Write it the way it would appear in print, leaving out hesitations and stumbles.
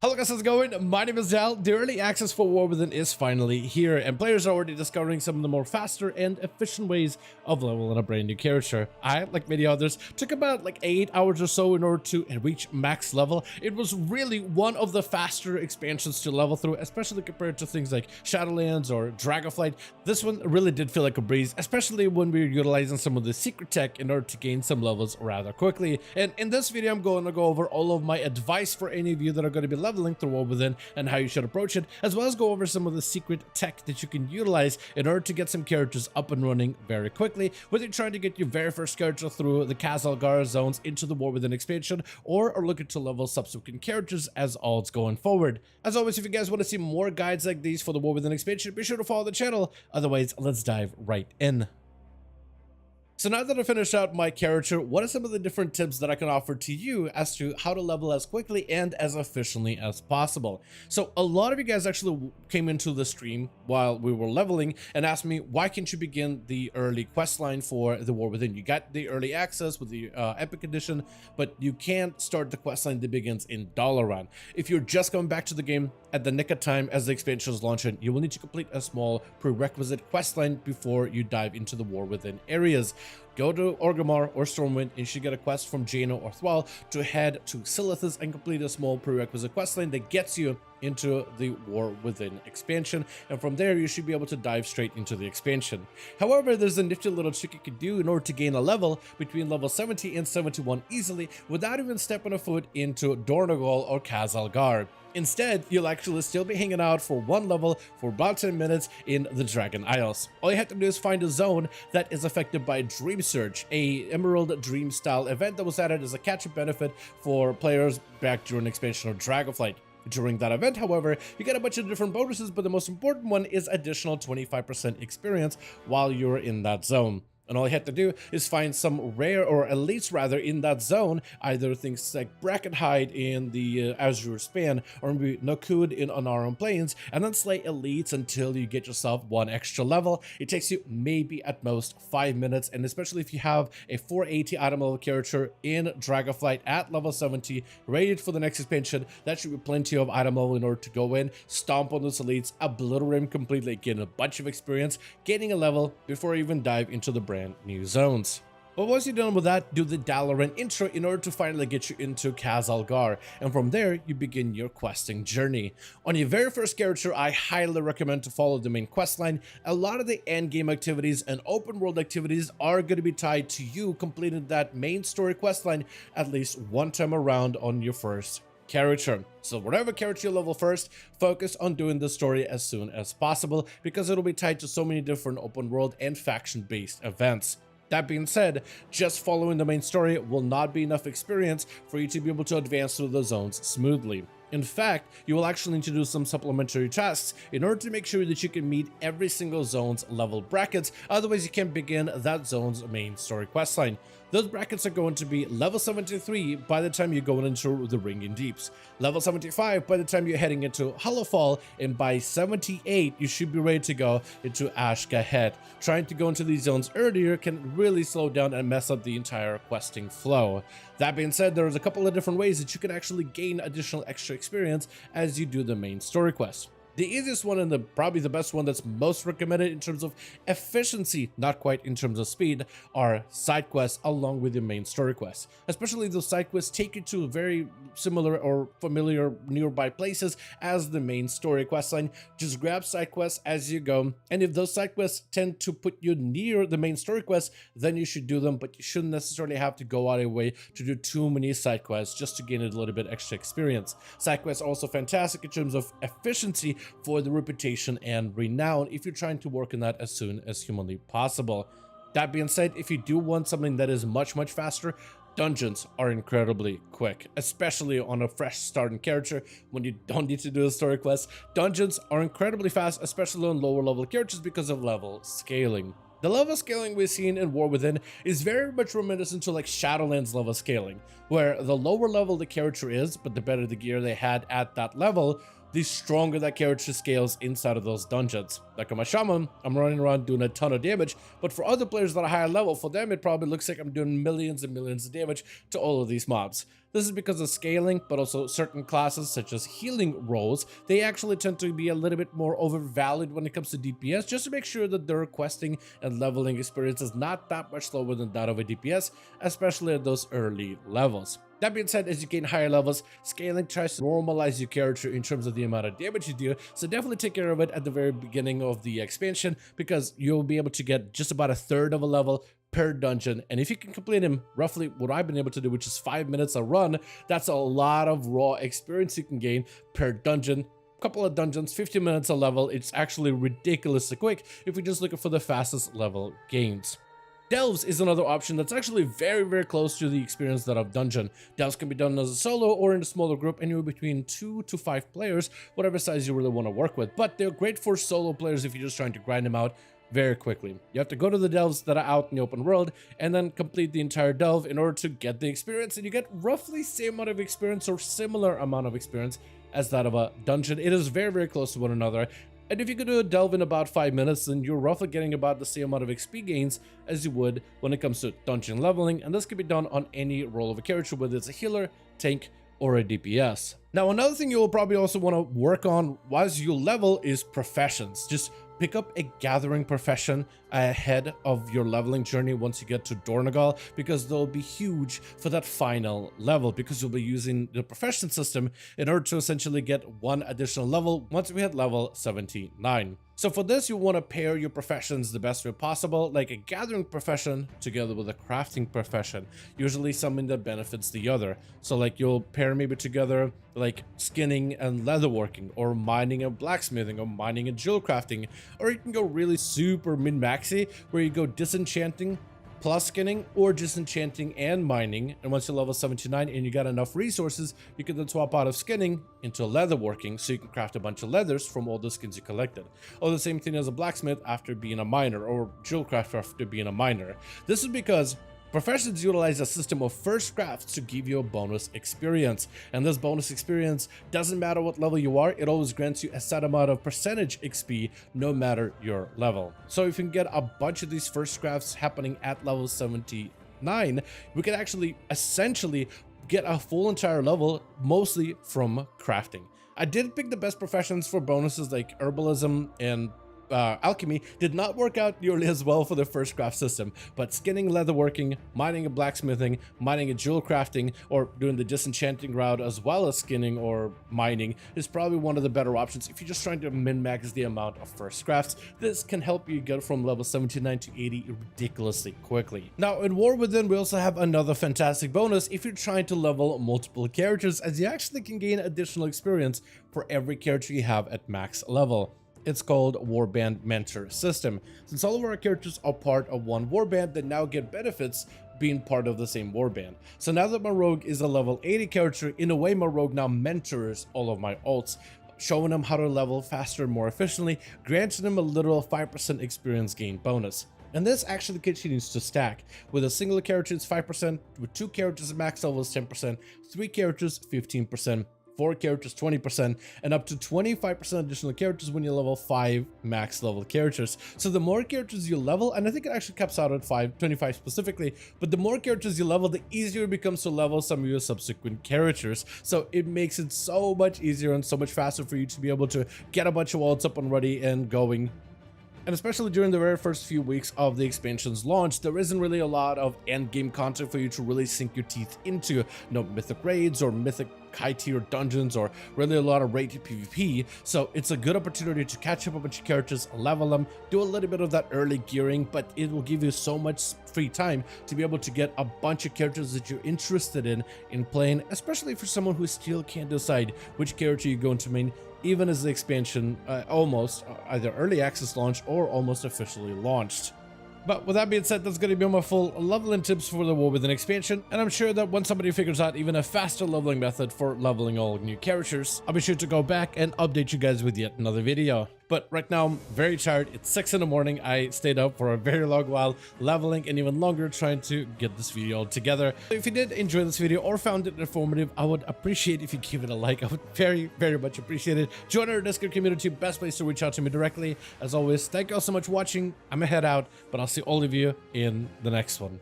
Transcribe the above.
Hello guys, how's it going? My name is Dal. The early access for War Within is finally here, and players are already discovering some of the more faster and efficient ways of leveling a brand new character. I, like many others, took about 8 hours or so in order to reach max level. It was really one of the faster expansions to level through, especially compared to things like Shadowlands or Dragonflight. This one really did feel like a breeze, especially when we were utilizing some of the secret tech in order to gain some levels rather quickly. And in this video, I'm going to go over all of my advice for any of you that are going to be leveling through War Within and how you should approach it, as well as go over some of the secret tech that you can utilize in order to get some characters up and running very quickly, whether you're trying to get your very first character through the Khazalgar zones into the War Within expansion, or are looking to level subsequent characters as alts going forward. As always, if you guys want to see more guides like these for the War Within expansion, be sure to follow the channel. Otherwise, let's dive right in. So now that I finished out my character, what are some of the different tips that I can offer to you as to how to level as quickly and as efficiently as possible? So a lot of you guys actually came into the stream while we were leveling and asked me, why can't you begin the early quest line for the War Within? You got the early access with the Epic Edition, but you can't start the quest line that begins in Dalaran. If you're just coming back to the game at the nick of time as the expansion is launching, you will need to complete a small prerequisite quest line before you dive into the War Within areas. Go to Orgrimmar or Stormwind and you should get a quest from Jaina or Thrall to head to Silithus and complete a small prerequisite quest line that gets you into the War Within expansion, and from there you should be able to dive straight into the expansion. However, there's a nifty little trick you can do in order to gain a level between level 70 and 71 easily without even stepping a foot into Dornogal or Khazalgar. Instead, you'll actually still be hanging out for one level for about 10 minutes in the Dragon Isles. All you have to do is find a zone that is affected by Dream Surge, a Emerald Dream style event that was added as a catch-up benefit for players back during expansion of Dragonflight. During that event, however, you get a bunch of different bonuses, but the most important one is additional 25% experience while you're in that zone. And all you have to do is find some rare or elites rather in that zone, either things like Bracket Hide in the Azure Span or maybe Nokud in Anaran Plains, and then slay elites until you get yourself one extra level. It takes you maybe at most 5 minutes, and especially if you have a 480 item level character in Dragonflight at level 70 rated for the next expansion, that should be plenty of item level in order to go in, stomp on those elites, obliterate them completely, gain a bunch of experience, gaining a level before you even dive into the brand new zones. But once you're done with that, do the Dalaran intro in order to finally get you into Khazalgar, and from there you begin your questing journey. On your very first character, I highly recommend to follow the main quest line. A lot of the end game activities and open world activities are going to be tied to you completing that main story quest line at least one time around on your first character. So whatever character you level first, focus on doing the story as soon as possible because it'll be tied to so many different open world and faction based events. That being said, just following the main story will not be enough experience for you to be able to advance through the zones smoothly. In fact, you will actually need to do some supplementary tasks in order to make sure that you can meet every single zone's level brackets, otherwise you can't begin that zone's main story questline. Those brackets are going to be level 73 by the time you're going into the Ringing Deeps, level 75 by the time you're heading into Hollowfall, and by 78 you should be ready to go into Ashgahed. Trying to go into these zones earlier can really slow down and mess up the entire questing flow. That being said, there's a couple of different ways that you can actually gain additional extra experience as you do the main story quest. The easiest one and probably the best one that's most recommended in terms of efficiency, not quite in terms of speed, are side quests along with your main story quests. Especially those side quests take you to very similar or familiar nearby places as the main story quest line. Just grab side quests as you go, and if those side quests tend to put you near the main story quest, then you should do them, but you shouldn't necessarily have to go out of your way to do too many side quests just to gain a little bit extra experience. Side quests are also fantastic in terms of efficiency for the reputation and renown if you're trying to work on that as soon as humanly possible. That being said, if you do want something that is much faster, dungeons are incredibly quick, especially on a fresh starting character when you don't need to do a story quest. Dungeons are incredibly fast, especially on lower level characters because of level scaling. The level scaling we've seen in War Within is very much reminiscent to like Shadowlands level scaling, where the lower level the character is, but the better the gear they had at that level, the stronger that character scales inside of those dungeons. Like on my shaman, I'm running around doing a ton of damage, but for other players that are higher level, for them it probably looks like I'm doing millions and millions of damage to all of these mobs. This is because of scaling, but also certain classes such as healing roles, they actually tend to be a little bit more overvalued when it comes to DPS, just to make sure that their questing and leveling experience is not that much slower than that of a DPS, especially at those early levels. That being said, as you gain higher levels, scaling tries to normalize your character in terms of the amount of damage you do, so definitely take care of it at the very beginning of the expansion, because you'll be able to get just about a third of a level per dungeon, and if you can complete him roughly what I've been able to do, which is 5 minutes a run, that's a lot of raw experience you can gain per dungeon. Couple of dungeons, 15 minutes a level. It's actually ridiculously quick if you're just looking for the fastest level gains. Delves is another option that's actually very close to the experience that of dungeon. Delves can be done as a solo or in a smaller group, anywhere between 2 to 5 players, whatever size you really want to work with, but they're great for solo players if you're just trying to grind them out very quickly. You have to go to the delves that are out in the open world and then complete the entire delve in order to get the experience, and you get roughly the same amount of experience or similar amount of experience as that of a dungeon. It is very close to one another, and if you could do a delve in about 5 minutes, then you're roughly getting about the same amount of XP gains as you would when it comes to dungeon leveling, and this can be done on any role of a character, whether it's a healer, tank, or a DPS. Now, another thing you will probably also want to work on whilst you level is professions. Just pick up a gathering profession ahead of your leveling journey once you get to Dornagal, because they'll be huge for that final level, because you'll be using the profession system in order to essentially get one additional level once we hit level 79. So for this, you want to pair your professions the best way possible, like a gathering profession together with a crafting profession, usually something that benefits the other. So like you'll pair maybe together like skinning and leatherworking, or mining and blacksmithing, or mining and jewel crafting, or you can go really super min-maxy where you go disenchanting plus skinning, or disenchanting and mining, and once you're level 79 and you got enough resources, you can then swap out of skinning into leatherworking, so you can craft a bunch of leathers from all the skins you collected. Or the same thing as a blacksmith after being a miner, or jewel crafter after being a miner. This is because professions utilize a system of first crafts to give you a bonus experience, and this bonus experience doesn't matter what level you are, it always grants you a set amount of percentage XP no matter your level. So if you can get a bunch of these first crafts happening at level 79, we can actually essentially get a full entire level mostly from crafting. I did pick the best professions for bonuses like herbalism and alchemy did not work out nearly as well for the first craft system, but skinning, leatherworking, mining and blacksmithing, mining and jewel crafting, or doing the disenchanting route as well as skinning or mining is probably one of the better options if you're just trying to min-max the amount of first crafts. This can help you get from level 79 to 80 ridiculously quickly. Now in War Within, we also have another fantastic bonus if you're trying to level multiple characters, as you actually can gain additional experience for every character you have at max level. It's called Warband Mentor System. Since all of our characters are part of one warband, they now get benefits being part of the same warband. So now that my rogue is a level 80 character, in a way my rogue now mentors all of my alts, showing them how to level faster and more efficiently, granting them a literal 5% experience gain bonus. And this actually continues to stack. With a single character it's 5%, with 2 characters at max level is 10%, 3 characters 15%, 4 characters 20%, and up to 25% additional characters when you level 5 max level characters. So the more characters you level, and I think it actually caps out at 25 specifically, but the more characters you level, the easier it becomes to level some of your subsequent characters. So it makes it so much easier and so much faster for you to be able to get a bunch of walls up and ready and going. And especially during the very first few weeks of the expansion's launch, there isn't really a lot of endgame content for you to really sink your teeth into. No mythic raids or mythic high tier dungeons or really a lot of rated PvP, so it's a good opportunity to catch up a bunch of characters, level them, do a little bit of that early gearing, but it will give you so much free time to be able to get a bunch of characters that you're interested in playing, especially for someone who still can't decide which character you're going to main, even as the expansion almost either early access launch or almost officially launched. But with that being said, that's going to be my full leveling tips for the War Within expansion, and I'm sure that once somebody figures out even a faster leveling method for leveling all new characters, I'll be sure to go back and update you guys with yet another video. But right now I'm very tired. It's 6 in the morning. I stayed up for a very long while leveling and even longer trying to get this video all together. So if you did enjoy this video or found it informative, I would appreciate if you give it a like. I would very, very much appreciate it. Join our Discord community, best place to reach out to me directly. As always, thank you all so much for watching. I'm gonna head out, but I'll see all of you in the next one.